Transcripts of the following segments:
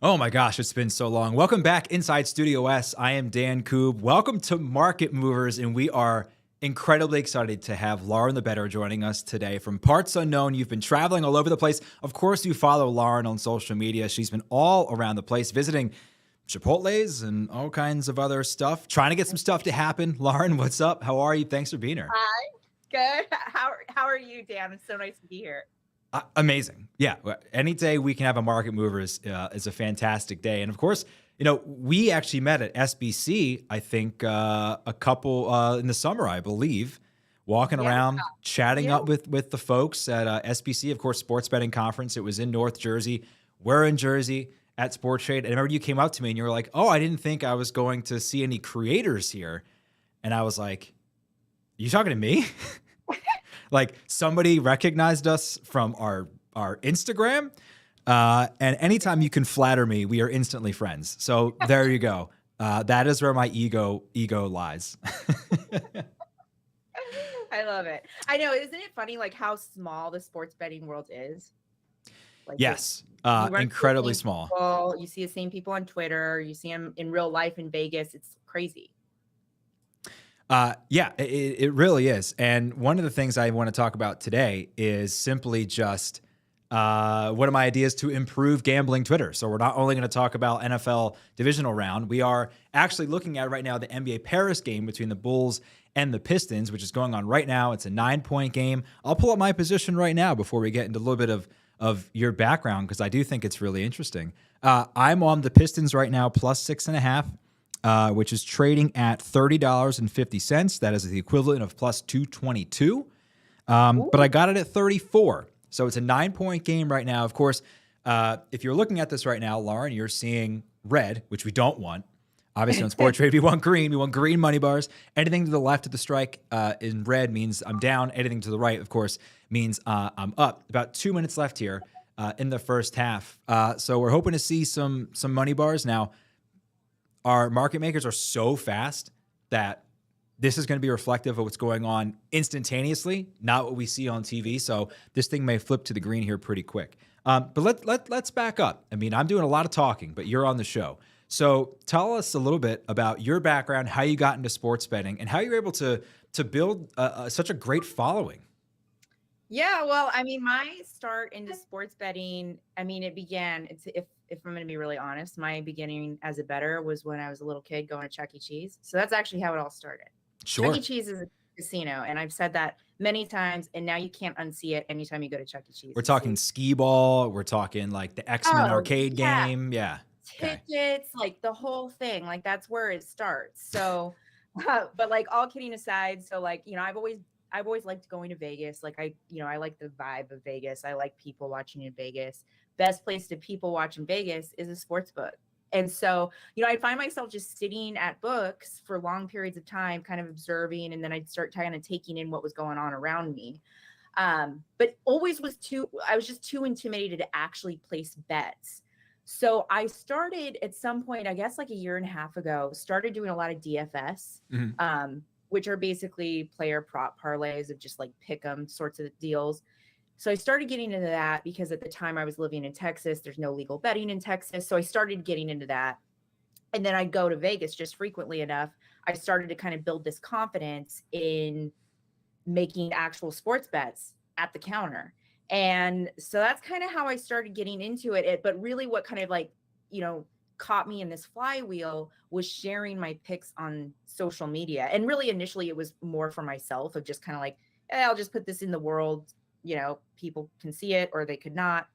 Oh my gosh, it's been so long. Welcome back inside Studio S. I am Dan Koob. Welcome to Market Movers, and we are incredibly excited to have Lauren the Better joining us today from Parts Unknown. You've been traveling all over the place. Of course, you follow Lauren on social media. She's been all around the place visiting Chipotle's and all kinds of other stuff, trying to get some stuff to happen. Lauren, what's up? How are you? Thanks for being here. Hi, good. How are you, Dan? It's so nice to be here. Amazing. Yeah. Any day we can have a Market Movers is a fantastic day. And of course, you know, we actually met at SBC, I think a couple in the summer, I believe, walking around, chatting up with the folks at SBC, of course, sports betting conference. It was in North Jersey. We're in Jersey at Sporttrade. And I remember you came up to me and you were like, oh, I didn't think I was going to see any creators here. And I was like, you talking to me? Like somebody recognized us from our Instagram. And anytime you can flatter me, we are instantly friends. So there you go. That is where my ego lies. I love it. I know. Isn't it funny, like how small the sports betting world is? Like yes. Incredibly small. People, you see the same people on Twitter. You see them in real life in Vegas. It's crazy. Yeah, it really is. And one of the things I want to talk about today is simply just one of my ideas to improve gambling Twitter. So we're not only going to talk about NFL divisional round, we are actually looking at right now the NBA Paris game between the Bulls and the Pistons, which is going on right now. It's a 9-point game. I'll pull up my position right now before we get into a little bit of your background, because I do think it's really interesting. I'm on the Pistons right now, plus 6.5. Which is trading at $30.50. That is the equivalent of plus 222. But I got it at 34. So it's a 9-point game right now. Of course, if you're looking at this right now, Lauren, you're seeing red, which we don't want. Obviously on Sporttrade, we want green. We want green money bars. Anything to the left of the strike in red means I'm down. Anything to the right, of course, means I'm up. About 2 minutes left here in the first half. So we're hoping to see some money bars. Now, our market makers are so fast that this is going to be reflective of what's going on instantaneously, not what we see on TV. So this thing may flip to the green here pretty quick. But let's back up. I mean, I'm doing a lot of talking, but you're on the show. So tell us a little bit about your background, how you got into sports betting, and how you're able to build such a great following. Yeah, well, I mean, my start into sports betting, I mean, it began, if I'm going to be really honest, my beginning as a bettor was when I was a little kid going to Chuck E. Cheese. So that's actually how it all started. Sure. Chuck E. Cheese is a casino, and I've said that many times, and now you can't unsee it anytime you go to Chuck E. Cheese. We're talking skee ball. We're talking like the X-Men arcade game. Yeah. Tickets, like the whole thing. Like that's where it starts. So, but like all kidding aside, so like, you know, I've always I've always liked going to Vegas. Like I like the vibe of Vegas. I like people watching in Vegas. Best place to people watch in Vegas is a sports book. And so, I find myself just sitting at books for long periods of time, kind of observing, and then I'd start kind of taking in what was going on around me. But always I was just too intimidated to actually place bets. So I started at some point, I guess like a year and a half ago, started doing a lot of DFS, which are basically player prop parlays of just like pick 'em sorts of deals. So I started getting into that because at the time I was living in Texas, there's no legal betting in Texas. So I started getting into that. And then I'd go to Vegas just frequently enough. I started to kind of build this confidence in making actual sports bets at the counter. And so that's kind of how I started getting into it. But really what kind of like, caught me in this flywheel was sharing my picks on social media. And really initially it was more for myself of just kind of like, I'll just put this in the world, people can see it or they could not,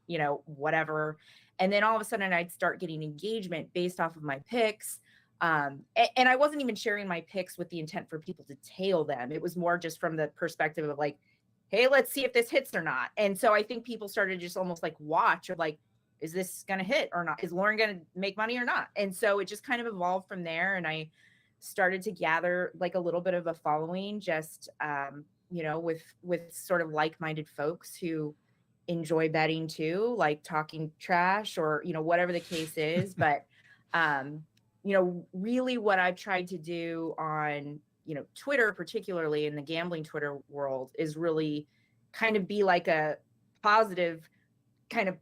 whatever. And then all of a sudden I'd start getting engagement based off of my picks. And I wasn't even sharing my picks with the intent for people to tail them. It was more just from the perspective of like, hey, let's see if this hits or not. And so I think people started just almost like watch of like, is this going to hit or not? Is Lauren going to make money or not? And so it just kind of evolved from there. And I started to gather like a little bit of a following just, with sort of like-minded folks who enjoy betting too, like talking trash or, whatever the case is. But, really what I've tried to do on, Twitter, particularly in the gambling Twitter world, is really kind of be like a positive kind of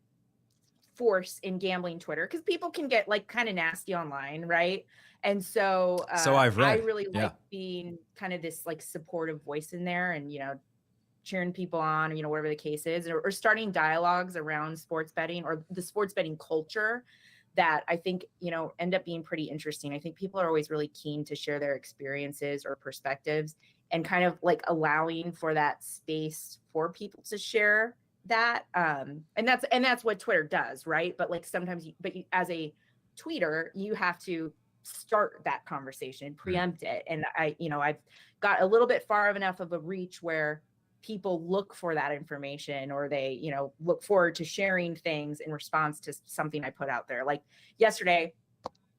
force in gambling Twitter, because people can get like kind of nasty online, right? And so I've read. I really like being kind of this like supportive voice in there and, cheering people on, whatever the case is, or starting dialogues around sports betting or the sports betting culture that I think, end up being pretty interesting. I think people are always really keen to share their experiences or perspectives and kind of like allowing for that space for people to share that. And that's what Twitter does, right? But like sometimes, as a tweeter, you have to start that conversation, preempt it. And I've got a little bit far enough of a reach where people look for that information or they, look forward to sharing things in response to something I put out there. Like yesterday,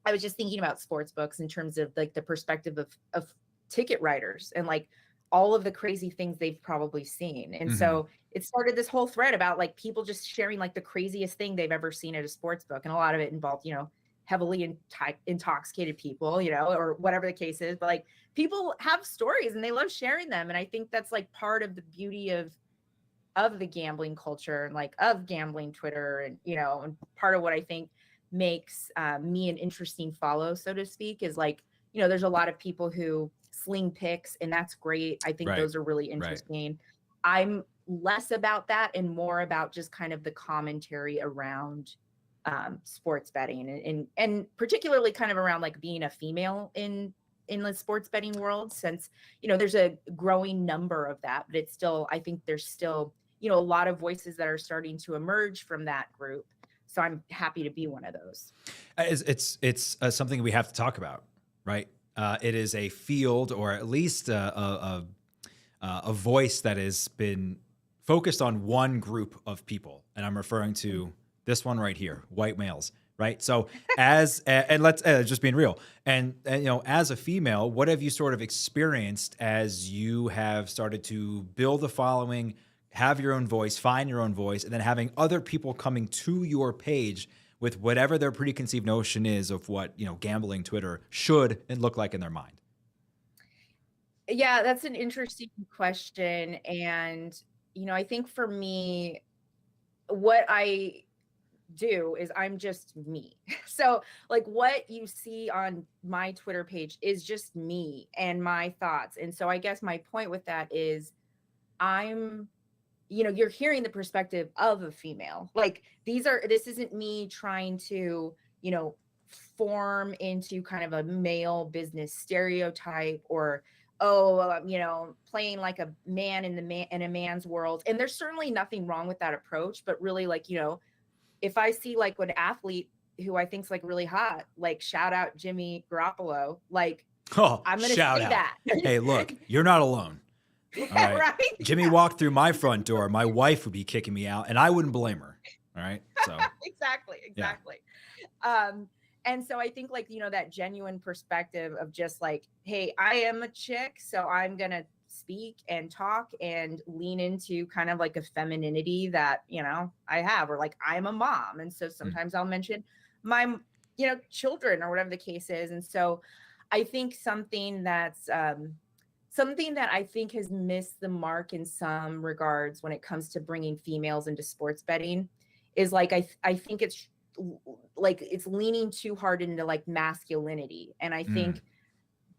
I was just thinking about sports books in terms of like the perspective of ticket writers and like all of the crazy things they've probably seen. And so it started this whole thread about like people just sharing like the craziest thing they've ever seen at a sports book. And a lot of it involved, heavily intoxicated people, or whatever the case is. But like people have stories and they love sharing them. And I think that's like part of the beauty of the gambling culture and like of gambling Twitter and, and part of what I think makes me an interesting follow, so to speak, is like, there's a lot of people who sling picks and that's great. I think those are really interesting. I'm less about that and more about just kind of the commentary around sports betting and particularly kind of around like being a female in the sports betting world, since, there's a growing number of that, but it's still, I think there's still, a lot of voices that are starting to emerge from that group. So I'm happy to be one of those. It's something we have to talk about, right? It is a field, or at least a voice that has been focused on one group of people, and I'm referring to this one right here, white males, right? So and let's just being real, and as a female, what have you sort of experienced as you have started to build a following, have your own voice, find your own voice, and then having other people coming to your page with whatever their preconceived notion is of what, gambling Twitter should and look like in their mind? Yeah, that's an interesting question. And, I think for me, what I do is I'm just me. So like what you see on my Twitter page is just me and my thoughts. And so I guess my point with that is you're hearing the perspective of a female. Like this isn't me trying to, form into kind of a male business stereotype or, playing like a man in a man's world. And there's certainly nothing wrong with that approach, but really like, if I see like an athlete who I think's like really hot, like shout out Jimmy Garoppolo, like I'm going to say that. Hey, look, you're not alone. All right. Right? Jimmy Yeah. walked through my front door. My wife would be kicking me out, and I wouldn't blame her. All right. So, Exactly. yeah. Exactly. Um, and so I think like, that genuine perspective of just like, hey, I am a chick, so I'm gonna speak and talk and lean into kind of like a femininity that, I have, or like I'm a mom. And so Mm. sometimes I'll mention my, children or whatever the case is. And so I think something that I think has missed the mark in some regards when it comes to bringing females into sports betting is like I think it's like it's leaning too hard into like masculinity, and I Mm. think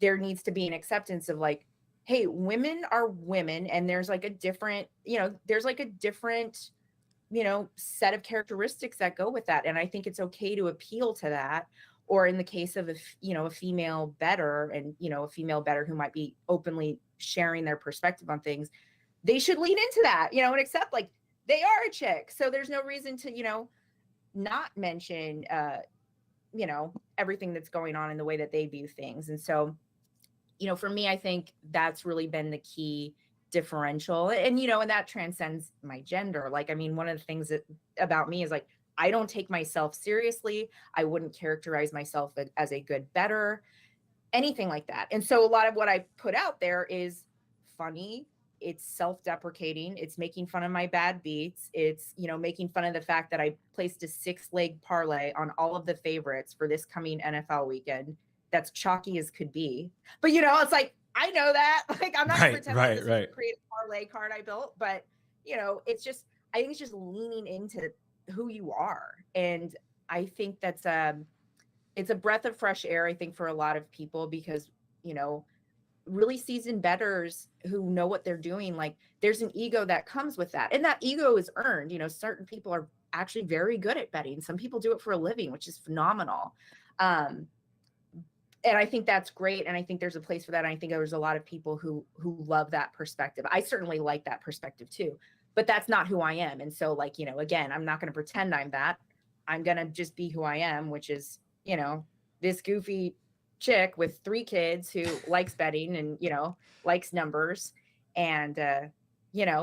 there needs to be an acceptance of like, hey, women are women, and there's like a different set of characteristics that go with that, and I think it's okay to appeal to that. Or in the case of a female bettor, and a female bettor who might be openly sharing their perspective on things, they should lean into that, and accept like they are a chick, so there's no reason to not mention everything that's going on in the way that they view things. And so for me, I think that's really been the key differential. And that transcends my gender. Like, I mean, one of the things about me is like, I don't take myself seriously. I wouldn't characterize myself as a good bettor, anything like that. And so a lot of what I put out there is funny. It's self-deprecating. It's making fun of my bad beats. It's, making fun of the fact that I placed a 6-leg parlay on all of the favorites for this coming NFL weekend. That's chalky as could be. But, it's like, I know that. Like, I'm not going to pretend like this is a creative parlay card I built. But, it's just, I think it's just leaning into who you are. And I think that's it's a breath of fresh air, I think, for a lot of people, because, really seasoned bettors who know what they're doing, like there's an ego that comes with that. And that ego is earned. Certain people are actually very good at betting. Some people do it for a living, which is phenomenal. And I think that's great. And I think there's a place for that. And I think there's a lot of people who love that perspective. I certainly like that perspective too, but that's not who I am. And so like, again, I'm not going to pretend I'm that. I'm going to just be who I am, which is, this goofy chick with 3 kids who likes betting and, likes numbers, and,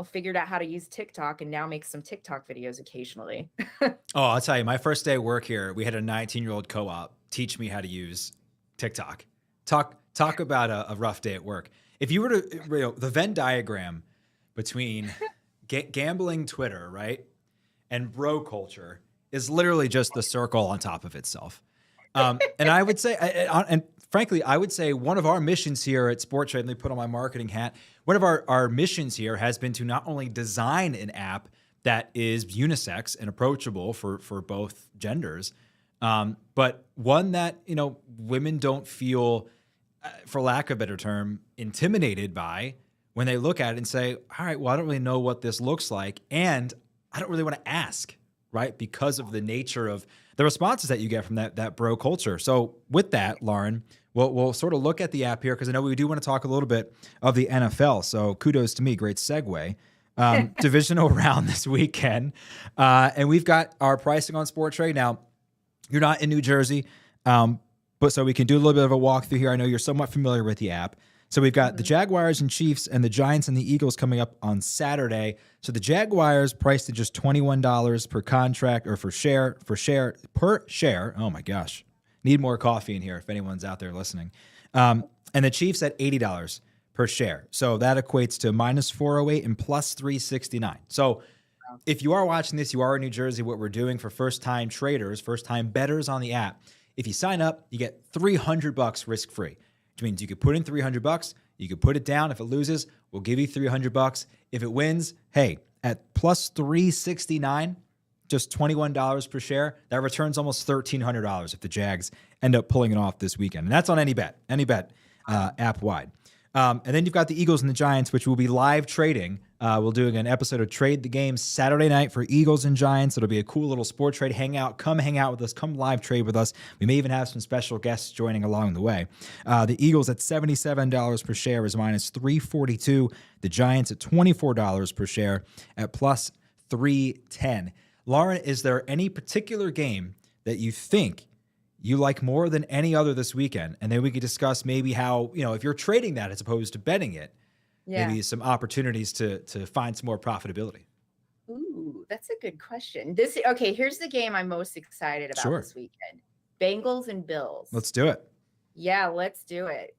figured out how to use TikTok and now makes some TikTok videos occasionally. Oh, I'll tell you, my first day of work here, we had a 19-year-old co-op teach me how to use TikTok. Talk about a rough day at work. If you were to, the Venn diagram between gambling Twitter, right, and bro culture is literally just the circle on top of itself. And I would say, and frankly, I would say one of our missions here at Sporttrade, let me put on my marketing hat, one of our missions here has been to not only design an app that is unisex and approachable for both genders, but one that, women don't feel, for lack of a better term, intimidated by when they look at it and say, all right, well, I don't really know what this looks like, and I don't really want to ask, right? Because of the nature of the responses that you get from that bro culture. So with that, Lauren, we'll sort of look at the app here, because I know we do want to talk a little bit of the NFL. So kudos to me, great segue. Divisional round this weekend. And we've got our pricing on Sporttrade. Now, you're not in New Jersey, but so we can do a little bit of a walkthrough here. I know you're somewhat familiar with the app. So we've got the Jaguars and Chiefs and the Giants and the Eagles coming up on Saturday. So the Jaguars priced at just $21 per contract, or per share. Oh my gosh. Need more coffee in here if anyone's out there listening. And the Chiefs at $80 per share. So that equates to minus 408 and plus 369. So if you are watching this, you are in New Jersey, what we're doing for first-time traders, first-time bettors on the app, if you sign up, you get $300 risk-free. Which means you could put in $300, you could put it down. If it loses, we'll give you $300. If it wins, hey, at plus 369, just $21 per share, that returns almost $1,300 if the Jags end up pulling it off this weekend. And that's on any bet app wide. And then you've got the Eagles and the Giants, which will be live trading. We'll do an episode of Trade the Game Saturday night for Eagles and Giants. It'll be a cool little Sporttrade hangout. Come hang out with us. Come live trade with us. We may even have some special guests joining along the way. The Eagles at $77 per share is minus 342. The Giants at $24 per share at plus 310. Lauren, is there any particular game that you think you like more than any other this weekend? And then we could discuss maybe how, if you're trading that as opposed to betting it, Yeah. maybe some opportunities to find some more profitability. Ooh, that's a good question. Okay, here's the game I'm most excited about Sure. this weekend. Bengals and Bills. Let's do it. Yeah, let's do it.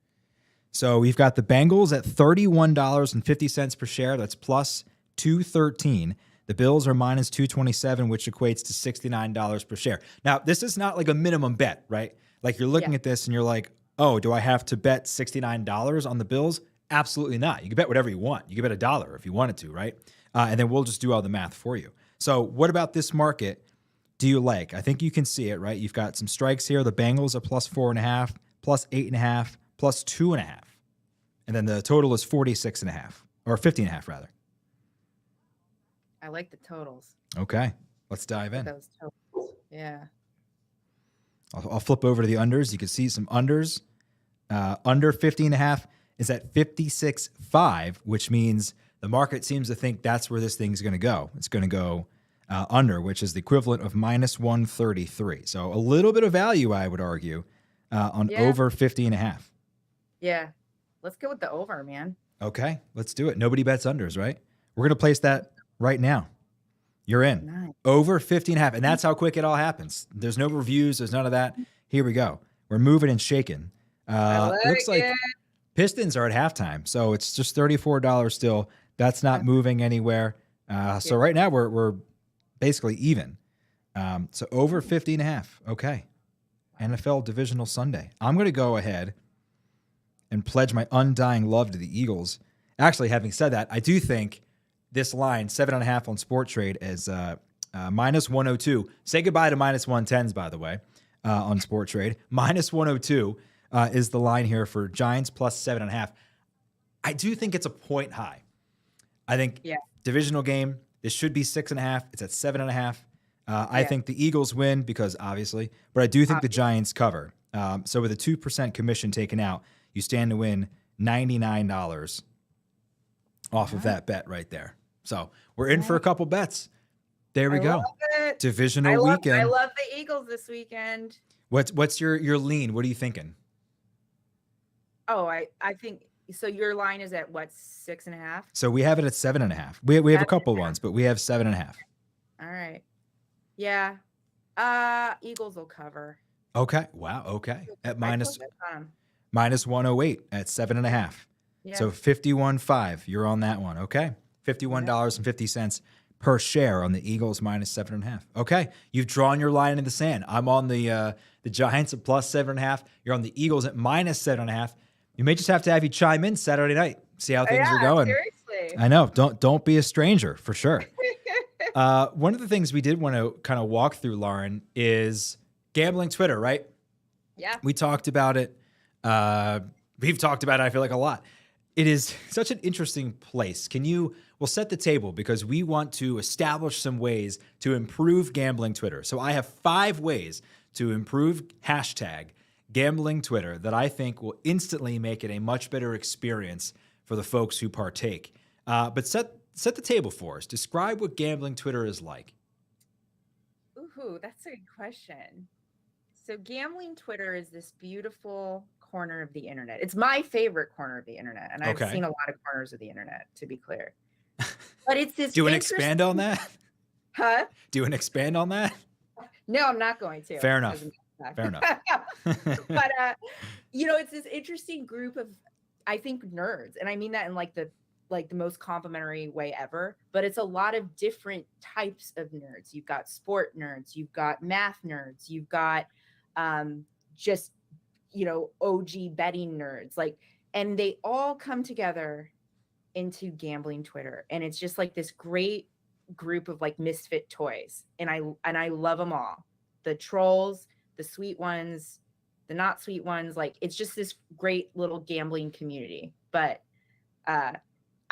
So we've got the Bengals at $31.50 per share. That's plus 213. The Bills are minus 227, which equates to $69 per share. Now, this is not like a minimum bet, right? Like you're looking at this and you're like, oh, do I have to bet $69 on the Bills? Absolutely not. You can bet whatever you want. You can bet $1 if you wanted to, right? And then we'll just do all the math for you. So what about this market do you like? I think you can see it, right? You've got some strikes here. The Bengals are plus 4.5, plus 8.5, plus 2.5. And then the total is 46.5, or 50.5 rather. I like the totals. Okay, let's dive in. Those totals. Yeah. I'll flip over to the unders. You can see some unders. Under 50.5 is at 56.5, which means the market seems to think that's where this thing's going to go. It's going to go under, which is the equivalent of minus 133. So a little bit of value, I would argue, on over 50.5. Yeah. Let's go with the over, man. Okay, let's do it. Nobody bets unders, right? We're going to place that right now. You're in. Nice. Over 50.5. And that's how quick it all happens. There's no reviews. There's none of that. Here we go. We're moving and shaking. Looks like Pistons are at halftime. So it's just $34 still. That's not moving anywhere. So right now we're basically even. So over 50.5. Okay. NFL Divisional Sunday. I'm going to go ahead and pledge my undying love to the Eagles. Actually, having said that, I do think this line, 7.5 on Sporttrade, is minus 102. Say goodbye to minus 110s, by the way, on Sporttrade. Minus 102 is the line here for Giants plus 7.5. I do think it's a point high. I think divisional game, this should be 6.5. It's at 7.5. I think the Eagles win because obviously, but I do think the Giants cover. So with a 2% commission taken out, you stand to win $99 off of that bet right there. So we're in for a couple bets. There we go. Divisional weekend. I love the Eagles this weekend. What's your lean? What are you thinking? Oh, I think so. Your line is at what, 6.5? So we have it at 7.5. We have a couple ones, but we have 7.5. All right. Yeah. Eagles will cover. Okay. Wow. Okay. At minus 108 at 7.5. Yeah. So 51.5. You're on that one. Okay. $51.50 per share on the Eagles minus 7.5. Okay. You've drawn your line in the sand. I'm on the Giants at plus 7.5. You're on the Eagles at minus 7.5. You may just have to have you chime in Saturday night. See how things are going. Seriously. I know. Don't be a stranger for sure. One of the things we did want to kind of walk through, Lauren, is gambling Twitter, right? Yeah. We talked about it. We've talked about it, I feel like, a lot. It is such an interesting place. We'll set the table because we want to establish some ways to improve gambling Twitter. So I have 5 ways to improve hashtag gambling Twitter that I think will instantly make it a much better experience for the folks who partake. But set the table for us. Describe what gambling Twitter is like. Ooh, that's a good question. So gambling Twitter is this beautiful corner of the internet. It's my favorite corner of the internet. And I've seen a lot of corners of the internet, to be clear. But it's this. Do you want to expand on that? Huh? Do you want to expand on that? No, I'm not going to. Fair enough. Fair enough. But, it's this interesting group of, I think, nerds. And I mean that in the most complimentary way ever, but it's a lot of different types of nerds. You've got sport nerds, you've got math nerds, you've got just, OG betting nerds, and they all come together into gambling Twitter. And it's just like this great group of misfit toys. And I love them all. The trolls, the sweet ones, the not sweet ones. It's just this great little gambling community. But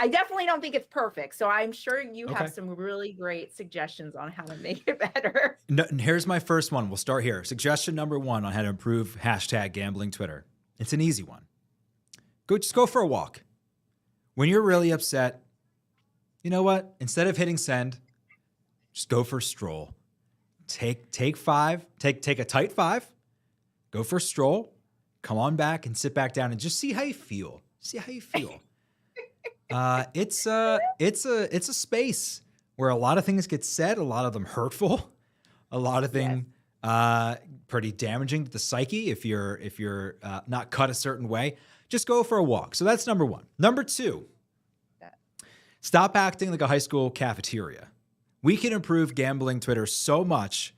I definitely don't think it's perfect. So I'm sure you have some really great suggestions on how to make it better. No, here's my first one. We'll start here. Suggestion number 1 on how to improve hashtag gambling Twitter. It's an easy one. Just go for a walk. When you're really upset, you know what? Instead of hitting send, just go for a stroll. Take 5. Take a tight 5. Go for a stroll. Come on back and sit back down and just see how you feel. See how you feel. It's a space where a lot of things get said, a lot of them hurtful, a lot of Yes. things pretty damaging to the psyche if you're not cut a certain way. Just go for a walk. So that's number one. Number two, Yeah. stop acting like a high school cafeteria. We can improve gambling Twitter so much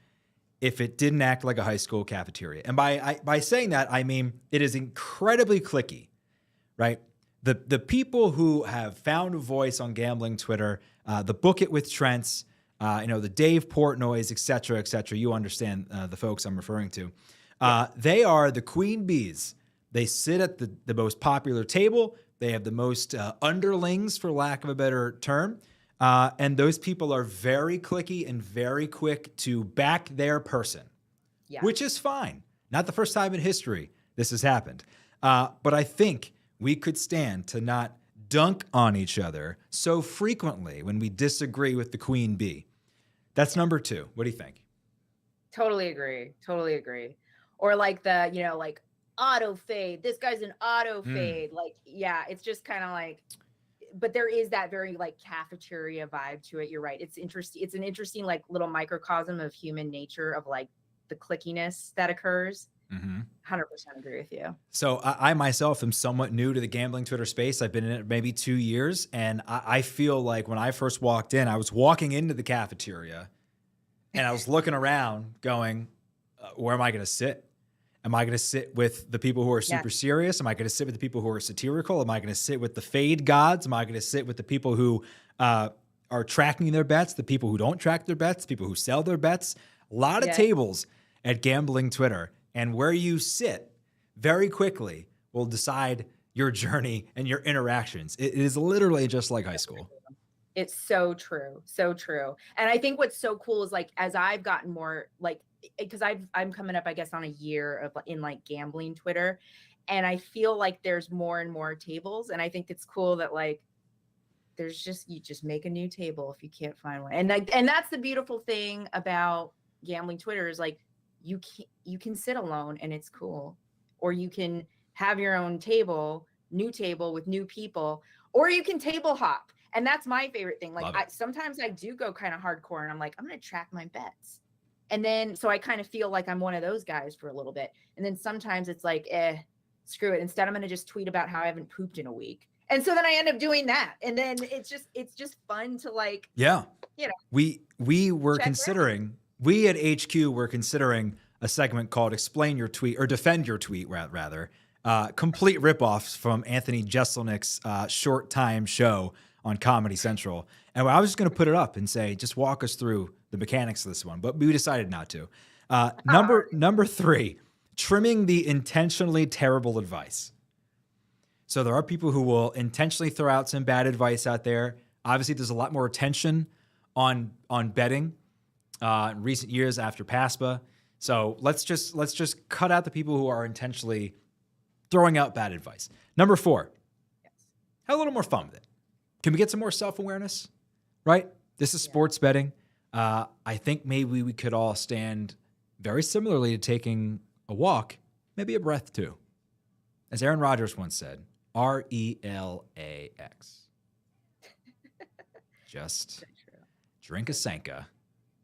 if it didn't act like a high school cafeteria. And by saying that, I mean it is incredibly cliquey, right? The people who have found a voice on gambling Twitter, the Book It with Trents, the Dave Portnoys, et cetera, you understand the folks I'm referring to. They are the queen bees. They sit at the most popular table. They have the most underlings, for lack of a better term. And those people are very cliquey and very quick to back their person, Yeah. which is fine. Not the first time in history this has happened. But I think we could stand to not dunk on each other so frequently when we disagree with the queen bee. That's number two. What do you think? Totally agree. Totally agree. Or like like auto fade. This guy's an auto fade. Like, yeah, it's just kind of like, but there is that very like cafeteria vibe to it. You're right. It's interesting. It's an interesting like little microcosm of human nature of like the clickiness that occurs. 100% agree with you. So I myself am somewhat new to the gambling Twitter space. I've been in it maybe 2 years. And I feel like when I first walked in, I was walking into the cafeteria and I was looking around going, where am I going to sit? Am I going to sit with the people who are super serious? Am I going to sit with the people who are satirical? Am I going to sit with the fade gods? Am I going to sit with the people who are tracking their bets, the people who don't track their bets, people who sell their bets? A lot of tables at gambling Twitter. And where you sit very quickly will decide your journey and your interactions. It is literally just like high school. It's so true. So true. And I think what's so cool is like, as I've gotten more like, because I'm coming up, I guess, on a year of in like gambling Twitter. And I feel like there's more and more tables. And I think it's cool that like, you just make a new table if you can't find one. And that's the beautiful thing about gambling Twitter is like, you can sit alone and it's cool, or you can have your own new table with new people, or you can table hop. And that's my favorite thing. Like sometimes I do go kind of hardcore and I'm like, I'm going to track my bets. And then, so I kind of feel like I'm one of those guys for a little bit. And then sometimes it's like, screw it. Instead, I'm going to just tweet about how I haven't pooped in a week. And so then I end up doing that. And then it's just fun to like, we were considering, we at HQ were considering a segment called Explain Your Tweet, or Defend Your Tweet, rather. Complete ripoffs from Anthony Jeselnik's short time show on Comedy Central. And I was just going to put it up and say, just walk us through the mechanics of this one. But we decided not to. Number three, trimming the intentionally terrible advice. So there are people who will intentionally throw out some bad advice out there. Obviously, there's a lot more attention on betting in recent years after PASPA. So let's just cut out the people who are intentionally throwing out bad advice. Number four, have a little more fun with it. Can we get some more self-awareness? Right? This is sports betting. I think maybe we could all stand very similarly to taking a walk, maybe a breath too. As Aaron Rodgers once said, RELAX. Just drink a Sanka,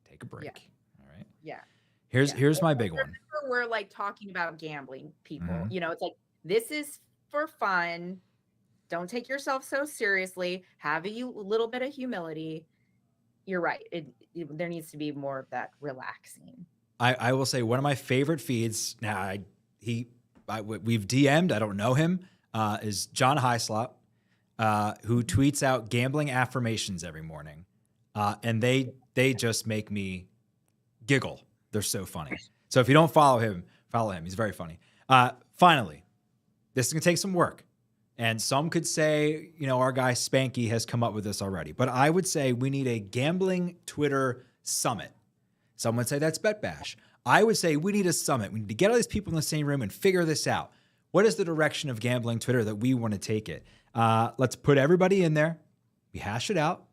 take a break. Yeah. All right. Yeah. Here's my big one. We're like talking about gambling, people. Mm-hmm. It's like, this is for fun. Don't take yourself so seriously. Have a little bit of humility. You're right. There needs to be more of that relaxing. I will say one of my favorite feeds. Now we've DM'd. I don't know him. Is John Hyslop, who tweets out gambling affirmations every morning, and they just make me giggle. They're so funny. So if you don't follow him. He's very funny. Finally, this is gonna take some work. And some could say, our guy Spanky has come up with this already. But I would say we need a gambling Twitter summit. Some would say that's Bet Bash. I would say we need a summit. We need to get all these people in the same room and figure this out. What is the direction of gambling Twitter that we want to take it? Let's put everybody in there. We hash it out.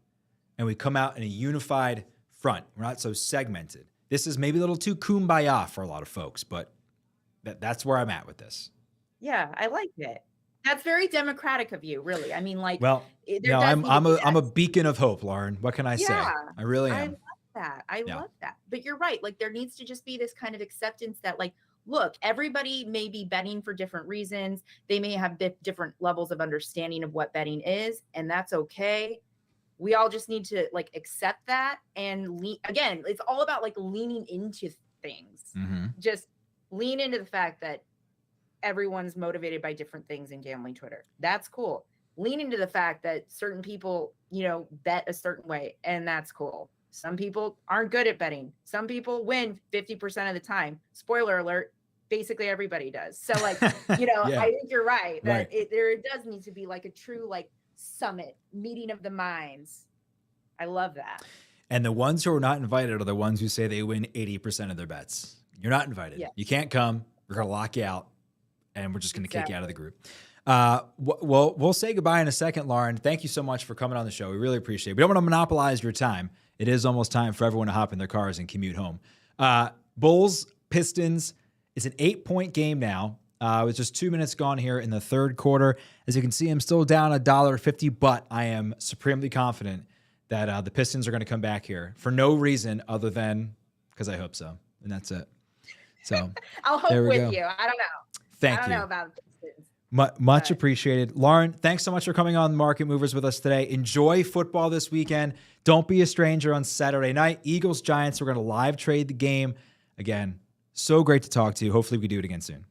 And we come out in a unified front. We're not so segmented. This is maybe a little too kumbaya for a lot of folks. But that's where I'm at with this. Yeah, I like it. That's very democratic of you, really. I mean, like, Well, there does need to I'm be I'm a that. beacon of hope, Lauren. What can I say? Yeah, I really I love am. that. I Yeah. love that. But you're right. Like, there needs to just be this kind of acceptance that, like, look, everybody may be betting for different reasons. They may have different levels of understanding of what betting is, and that's okay. We all just need to like accept that and again, it's all about like leaning into things. Mm-hmm. Just lean into the fact that everyone's motivated by different things in gambling Twitter. That's cool. Lean into the fact that certain people, bet a certain way, and that's cool. Some people aren't good at betting. Some people win 50% of the time. Spoiler alert, basically everybody does. So like, Yeah. I think you're right that Right. there does need to be like a true like summit, meeting of the minds. I love that. And the ones who are not invited are the ones who say they win 80% of their bets. You're not invited. Yes. You can't come. We're going to lock you out, and we're just going to kick you out of the Exactly. group. Well, we'll say goodbye in a second, Lauren. Thank you so much for coming on the show. We really appreciate it. We don't want to monopolize your time. It is almost time for everyone to hop in their cars and commute home. Bulls, Pistons. It's an 8-point game now. With just 2 minutes gone here in the third quarter. As you can see, I'm still down $1.50, but I am supremely confident that the Pistons are going to come back here for no reason other than because I hope so. And that's it. So I'll hope there we with go. you. I don't know. Thank I don't you. know about Pistons. Much appreciated. Lauren, thanks so much for coming on Market Movers with us today. Enjoy football this weekend. Don't be a stranger on Saturday night. Eagles, Giants, we're going to live trade the game. Again, so great to talk to you. Hopefully we do it again soon.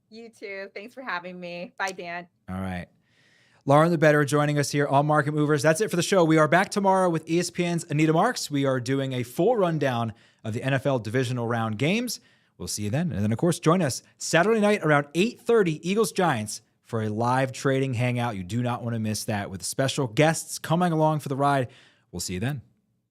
You too. Thanks for having me. Bye, Dan. All right. Lauren the Better joining us here on Market Movers. That's it for the show. We are back tomorrow with ESPN's Anita Marks. We are doing a full rundown of the NFL divisional round games. We'll see you then. And then, of course, join us Saturday night around 8:30, Eagles Giants, for a live trading hangout. You do not want to miss that with special guests coming along for the ride. We'll see you then.